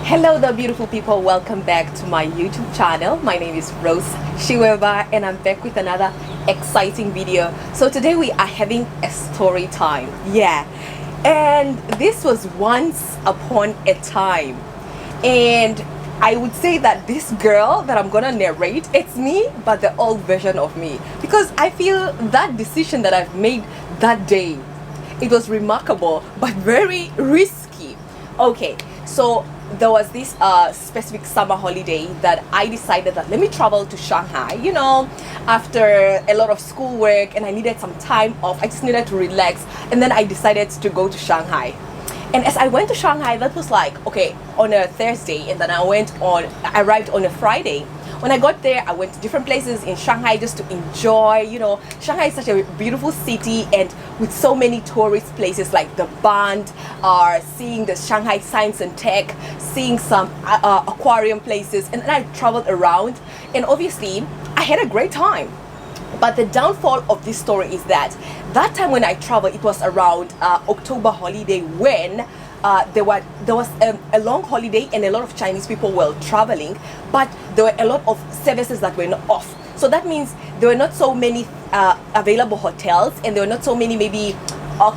Hello there, beautiful people. Welcome back to my YouTube channel. My name is Rose Shiweva and I'm back with another exciting video. So today we are having a story time. Yeah, and this was once upon a time, and I would say that this girl that I'm gonna narrate, it's me, but the old version of me, because I feel that decision that I've made that day, it was remarkable but very risky. Okay, so there was this specific summer holiday that I decided that let me travel to Shanghai, after a lot of schoolwork, and I needed some time off. I just needed to relax, and then I decided to go to Shanghai. And as I went to Shanghai, that was like, okay, on a Thursday, and then I arrived on a Friday. When I got there, I went to different places in Shanghai just to enjoy. Shanghai is such a beautiful city, and with so many tourist places like the Bund, seeing the Shanghai Science and Tech, seeing some aquarium places, and then I traveled around, and obviously I had a great time. But the downfall of this story is that time when I traveled, it was around October holiday, when there was a long holiday and a lot of Chinese people were traveling, but there were a lot of services that were not off. So that means there were not so many available hotels, and there were not so many maybe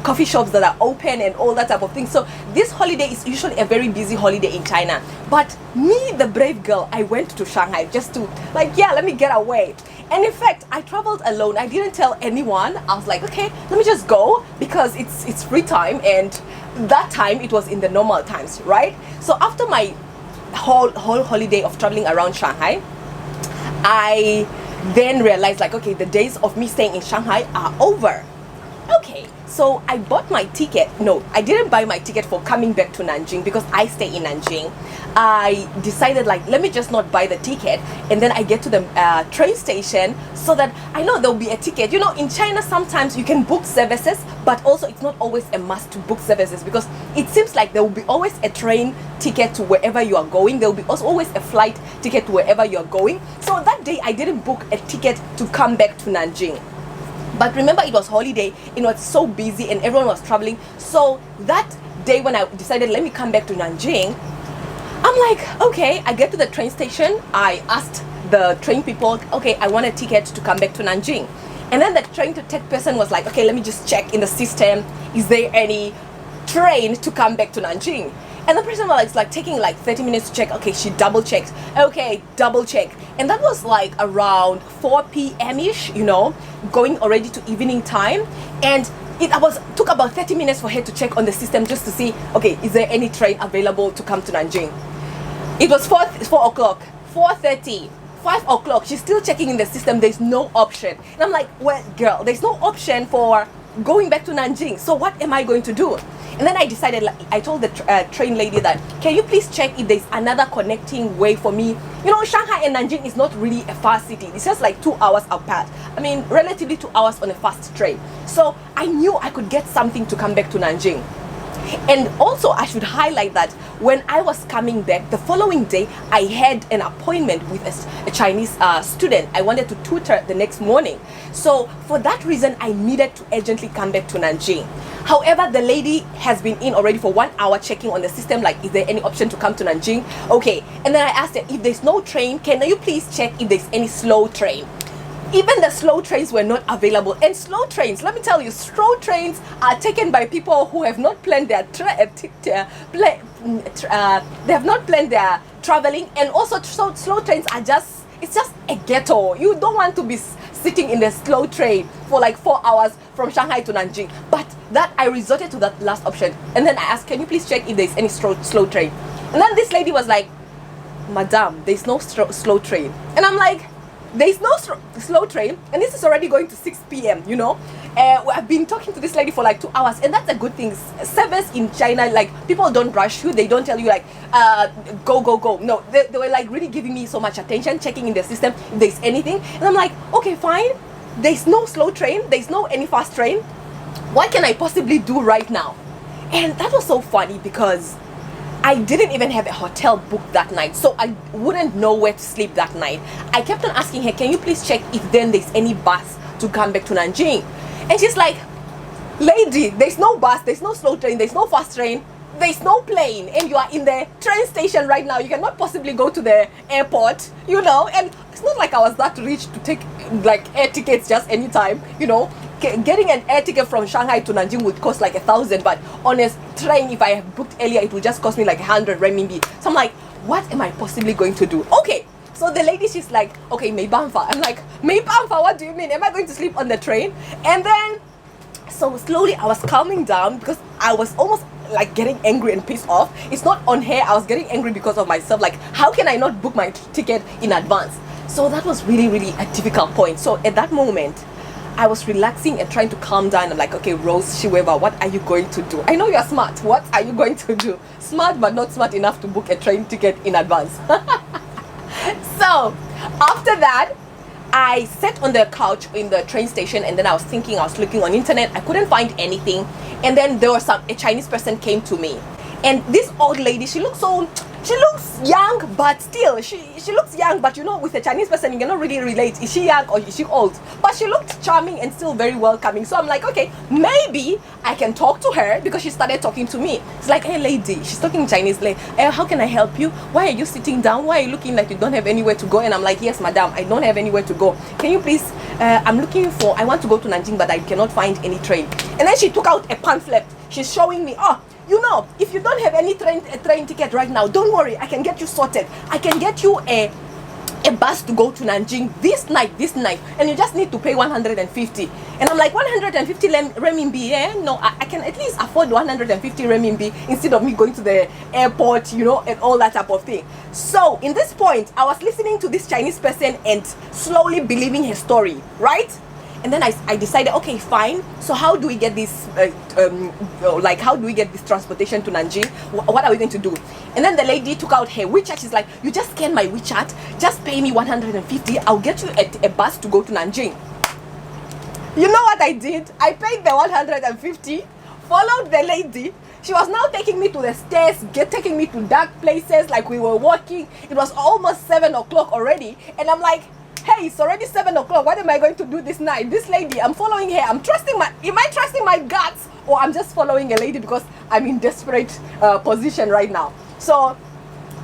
coffee shops that are open and all that type of thing. So this holiday is usually a very busy holiday in China. But me, the brave girl, I went to Shanghai just to let me get away. And in fact, I traveled alone. I didn't tell anyone. I was like, okay, let me just go because it's free time, and that time it was in the normal times, right? So after my whole holiday of traveling around Shanghai, I then realized okay, the days of me staying in Shanghai are over. Okay, so I bought my ticket. No, I didn't buy my ticket for coming back to Nanjing because I stay in Nanjing. I decided let me just not buy the ticket, and then I get to the train station so that I know there'll be a ticket. In China sometimes you can book services, but also it's not always a must to book services, because it seems like there will be always a train ticket to wherever you are going. There will be also always a flight ticket to wherever you are going. So that day I didn't book a ticket to come back to Nanjing. But remember, it was holiday, it was so busy and everyone was traveling. So that day when I decided let me come back to Nanjing, I'm like, okay, I get to the train station. I asked the train people, okay, I want a ticket to come back to Nanjing. And then the train to tech person was like, okay, let me just check in the system, is there any train to come back to Nanjing? And the person was taking 30 minutes to check. Okay, she double checked. Okay, double check. And that was around 4 p.m.-ish, going already to evening time. And it took about 30 minutes for her to check on the system just to see, okay, is there any train available to come to Nanjing? It was 4 o'clock, 4:30, 5 o'clock. She's still checking in the system. There's no option. And I'm like, well, girl, there's no option for going back to Nanjing. So what am I going to do? And then I decided, I told the train lady that, can you please check if there's another connecting way for me? Shanghai and Nanjing is not really a fast city. It's just 2 hours apart. I mean, relatively 2 hours on a fast train. So I knew I could get something to come back to Nanjing. And also I should highlight that when I was coming back the following day, I had an appointment with a Chinese student. I wanted to tutor the next morning. So for that reason, I needed to urgently come back to Nanjing. However, the lady has been in already for 1 hour checking on the system, is there any option to come to Nanjing? Okay. And then I asked her, if there's no train, can you please check if there's any slow train? Even the slow trains were not available. And slow trains, let me tell you, slow trains are taken by people who have not planned their they have not planned their traveling. And also slow trains are it's just a ghetto. You don't want to be sitting in the slow train for 4 hours from Shanghai to Nanjing. But that I resorted to that last option. And then I asked, can you please check if there's any slow train? And then this lady was like, Madam, there's no slow train. And I'm like, there's no slow train, and this is already going to 6 p.m. I've been talking to this lady for 2 hours, and that's a good thing. Service in China, people don't rush you. They don't tell you go. No, they were really giving me so much attention, checking in the system if there's anything. And I'm like, okay, fine. There's no slow train. There's no any fast train. What can I possibly do right now? And that was so funny because I didn't even have a hotel booked that night, so I wouldn't know where to sleep that night. I kept on asking her, can you please check if then there's any bus to come back to Nanjing? And she's like, lady, there's no bus, there's no slow train, there's no fast train. there's no plane and you are in the train station right now. You cannot possibly go to the airport, and it's not like I was that rich to take like air tickets just anytime, Getting an air ticket from Shanghai to Nanjing would cost like 1,000, but on a train, if I have booked earlier, it would just cost me like 100 renminbi. So I'm like, what am I possibly going to do? Okay, so the lady, she's like, okay, may banfa. I'm like, may banfa, what do you mean? Am I going to sleep on the train? And then, so slowly I was calming down because I was almost like getting angry and pissed off. It's not on her, I was getting angry because of myself. Like, how can I not book my ticket in advance? So that was really, really a difficult point. So at that moment, I was relaxing and trying to calm down. I'm like, okay, Rose, Shiweva, what are you going to do? I know you're smart. What are you going to do? Smart, but not smart enough to book a train ticket in advance. So after that, I sat on the couch in the train station, and then I was thinking, I was looking on internet, I couldn't find anything. And then there was a Chinese person came to me, and this old lady, she looks young, but still she looks young, but with a Chinese person you cannot really relate, is she young or is she old? But she looked charming and still very welcoming. So I'm like, okay, maybe I can talk to her, because she started talking to me. It's like, hey lady, she's talking Chinese, like, hey, how can I help you? Why are you sitting down? Why are you looking like you don't have anywhere to go? And I'm like, yes madam, I don't have anywhere to go. Can you please, I want to go to Nanjing, but I cannot find any train. And then she took out a pamphlet. She's showing me, if you don't have any train ticket right now, don't worry, I can get you sorted. I can get you a bus to go to Nanjing this night, and you just need to pay 150. And I'm like, 150 renminbi, no, I can at least afford 150 renminbi instead of me going to the airport, and all that type of thing. So in this point, I was listening to this Chinese person and slowly believing her story, right? And then I decided, okay, fine. So how do we get this, how do we get this transportation to Nanjing? What are we going to do? And then the lady took out her WeChat. She's like, you just scan my WeChat, just pay me 150. I'll get you a bus to go to Nanjing. You know what I did? I paid the 150, followed the lady. She was now taking me to the stairs, taking me to dark places, like we were walking. It was almost 7 o'clock already. And I'm like, hey, it's already 7 o'clock. What am I going to do this night? This lady, I'm following her. Am I trusting my guts, or I'm just following a lady because I'm in desperate position right now? So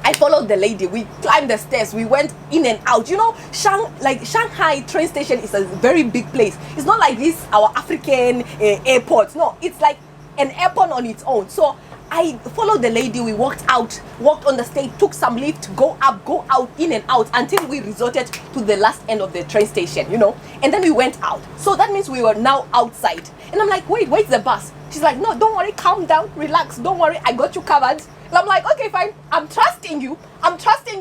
I followed the lady. We climbed the stairs. We went in and out. Shanghai train station is a very big place. It's not like this, our African airports. No, it's like an airport on its own. So I followed the lady. We walked on the stage, took some lift, go up, go out, in and out, until we resorted to the last end of the train station, and then we went out. So that means we were now outside. And I'm like, wait, where's the bus? She's like, no, don't worry, calm down, relax, don't worry, I got you covered. And I'm like, okay, fine, I'm trusting you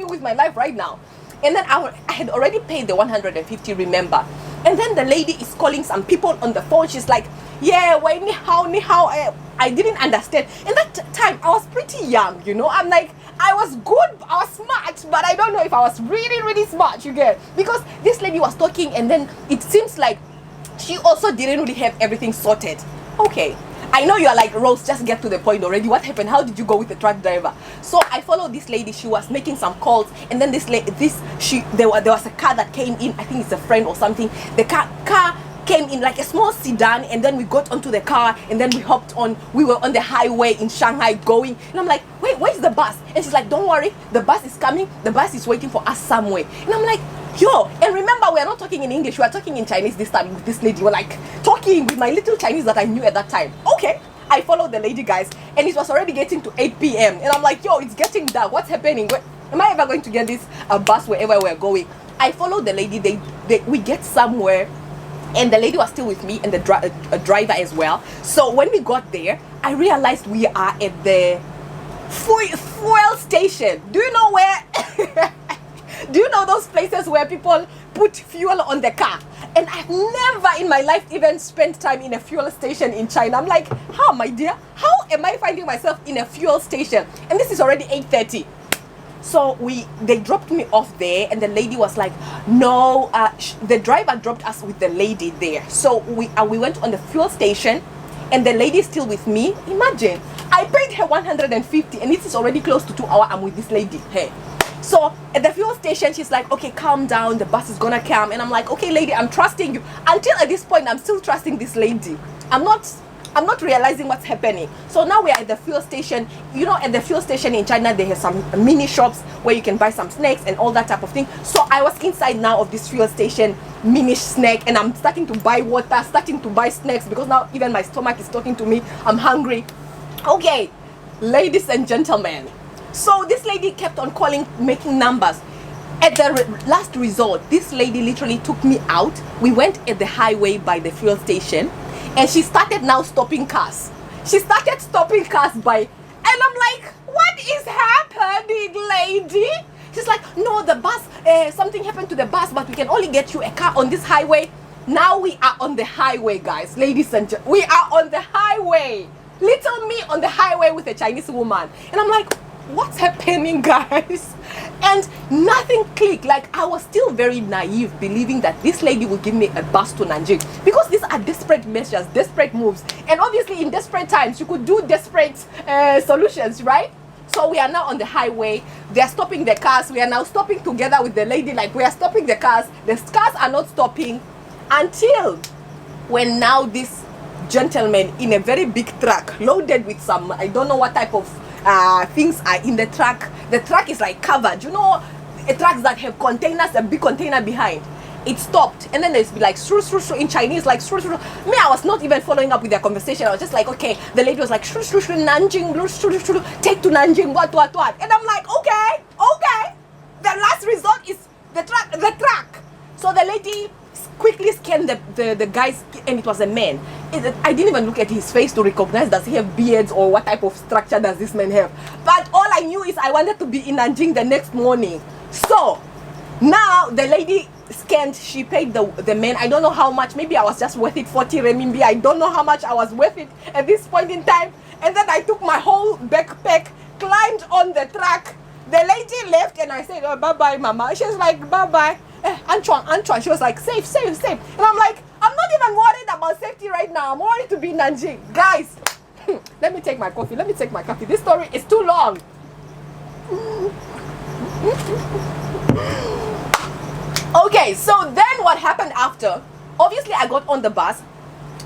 with my life right now. And then I had already paid the 150, remember? And then the lady is calling some people on the phone. She's like, yeah, wait, ni hao. I didn't understand. In that time, I was pretty young, I'm like, I was good, I was smart, but I don't know if I was really, really smart, you get? Because this lady was talking, and then it seems like she also didn't really have everything sorted. Okay, I know you're like, Rose, just get to the point already. What happened? How did you go with the truck driver? So I followed this lady. She was making some calls, and then there was a car that came in. I think it's a friend or something. The car came in like a small sedan, and then we got onto the car, and then we hopped on. We were on the highway in Shanghai going, and I'm like, wait, where's the bus? And she's like, don't worry, the bus is coming. The bus is waiting for us somewhere. And I'm like, yo, and remember, we are not talking in English, we are talking in Chinese this time with this lady. We're like talking with my little Chinese that I knew at that time. Okay, I followed the lady, guys, and it was already getting to 8 p.m. and I'm like, yo, it's getting dark, what's happening? Am I ever going to get this bus wherever we're going? I followed the lady. We get somewhere, and the lady was still with me, and the driver as well. So when we got there, I realized we are at the fuel station. Do you know where? Do you know those places where people put fuel on the car? And I've never in my life even spent time in a fuel station in China. I'm like, how, my dear? How am I finding myself in a fuel station? And this is already 8:30. So they dropped me off there, and the lady was like, no, the driver dropped us with the lady there. So we went on the fuel station, and the lady is still with me. Imagine, I paid her 150, and this is already close to 2 hours. I'm with this lady. Hey. So at the fuel station, she's like, okay, calm down, the bus is gonna come. And I'm like, okay lady, I'm trusting you. Until at this point, I'm still trusting this lady. I'm not I'm not realizing what's happening. So now we are at the fuel station. You know, at the fuel station in China, they have some mini shops where you can buy some snacks and all that type of thing. So I was inside now of this fuel station mini snack, and I'm starting to buy water, starting to buy snacks, because now even my stomach is talking to me. I'm hungry. Okay, ladies and gentlemen. So this lady kept on calling, making numbers. At the last resort, this lady literally took me out. We went at the highway by the fuel station, and she started now stopping cars. She started stopping cars by, and I'm like, what is happening, lady? She's like, no, the bus, something happened to the bus, but we can only get you a car on this highway. Now we are on the highway, guys, ladies and gentlemen. We are on the highway. Little me on the highway with a Chinese woman. And I'm like, what's happening, guys? And nothing clicked. Like, I was still very naive, believing that this lady would give me a bus to Nanjing, because these are desperate measures, desperate moves, and obviously in desperate times you could do desperate solutions, right? So we are now on the highway. They are stopping the cars. We are now stopping together with the lady. Like, we are stopping the cars. The cars are not stopping until when now this gentleman in a very big truck loaded with some, I don't know what type of things are in the truck. The truck is like covered, you know, trucks that have containers, a big container behind. It stopped, and then there's like shru shru shru in Chinese, like shru shru. Me, I was not even following up with their conversation. I was just like, okay. The lady was like shru shru shru, Nanjing, shru shru shru, take to Nanjing, what, and I'm like, okay. The last resort is the truck. So the lady quickly scanned the guy's, and it was a man. I didn't even look at his face to recognize, does he have beards or what type of structure does this man have. But all I knew is I wanted to be in Nanjing the next morning. So now the lady scanned, she paid the man, I don't know how much, maybe I was just worth it, 40 renminbi. I don't know how much I was worth it at this point in time. And then I took my whole backpack, climbed on the truck. The lady left, and I said, oh, bye-bye, mama. She was like, bye-bye. Antoine. She was like, safe. And I'm like, I'm not even worried about safety right now. I'm worried to be in Nanjing. Guys, let me take my coffee. This story is too long. Okay, so then what happened after? Obviously, I got on the bus.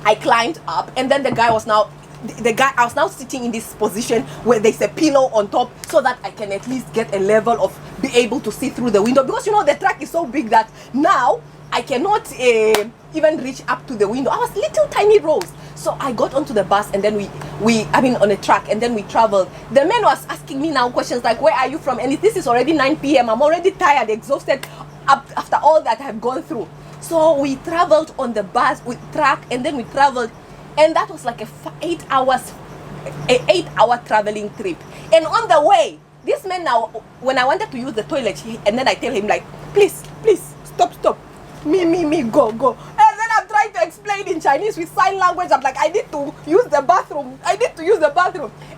I climbed up, and then I was now sitting in this position where there's a pillow on top, so that I can at least get a level of be able to see through the window, because you know the truck is so big that now I cannot even reach up to the window. I was little tiny rows. So I got onto the bus, and then we on a truck, and then we traveled. The man was asking me now questions like, where are you from? And this is already 9 p.m. I'm already tired, exhausted after all that I have gone through. So we traveled on the bus with truck, and then we traveled, and that was like a 8 hour traveling trip. And on the way, this man now, when I wanted to use the toilet, and then I tell him like, please, stop, me, go. And then I'm trying to explain in Chinese with sign language. I'm like, I need to use the bathroom.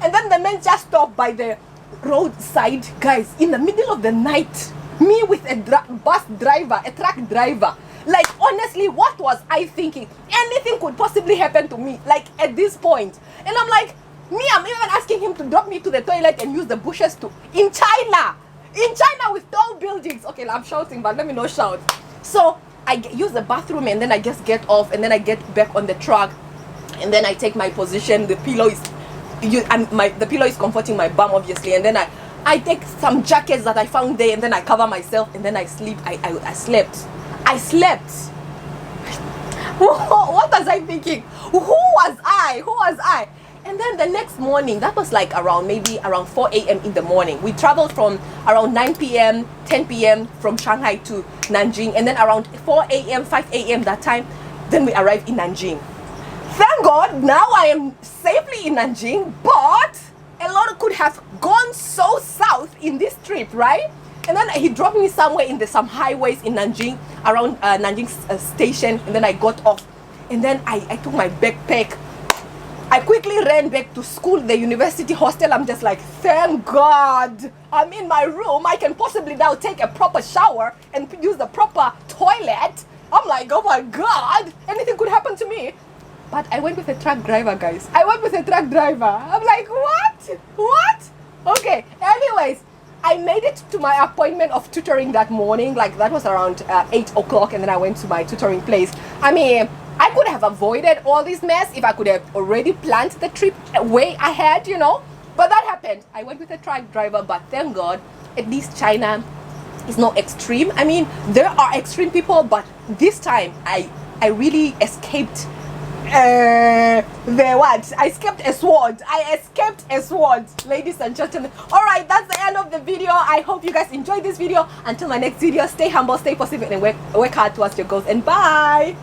And then the man just stopped by the roadside, guys, in the middle of the night. Me with a truck driver. Like, honestly, what was I thinking? Anything could possibly happen to me, like, at this point. And I'm like, I'm even asking him to drop me to the toilet and use the bushes in China with tall buildings. Okay, I'm shouting, but let me not shout. So I use the bathroom, and then I just get off, and then I get back on the truck, and then I take my position. The pillow is comforting my bum, obviously, and then I take some jackets that I found there, and then I cover myself, and then I sleep. I slept. What was I thinking? Who was I? And then the next morning, that was like around 4 a.m. in the morning. We traveled from around 9 p.m., 10 p.m. from Shanghai to Nanjing. And then around 4 a.m., 5 a.m. that time, then we arrived in Nanjing. Thank God, now I am safely in Nanjing. But a lot could have gone so south in this trip, right? And then he dropped me somewhere in some highways in Nanjing, around Nanjing station. And then I got off. And then I took my backpack. I quickly ran back to school, the university hostel. I'm just like, thank God, I'm in my room. I can possibly now take a proper shower and use the proper toilet. I'm like, oh my God, anything could happen to me. But I went with a truck driver, guys. I'm like, what? Okay, anyways, I made it to my appointment of tutoring that morning. Like, that was around 8 o'clock, and then I went to my tutoring place. I I could have avoided all this mess if I could have already planned the trip way ahead, you know. But that happened. I went with a truck driver, but thank God, at least China is not extreme. I mean, there are extreme people, but this time I really escaped the what? I escaped a sword. I escaped a sword, ladies and gentlemen. Alright, that's the end of the video. I hope you guys enjoyed this video. Until my next video, stay humble, stay positive, and work hard towards your goals. And bye.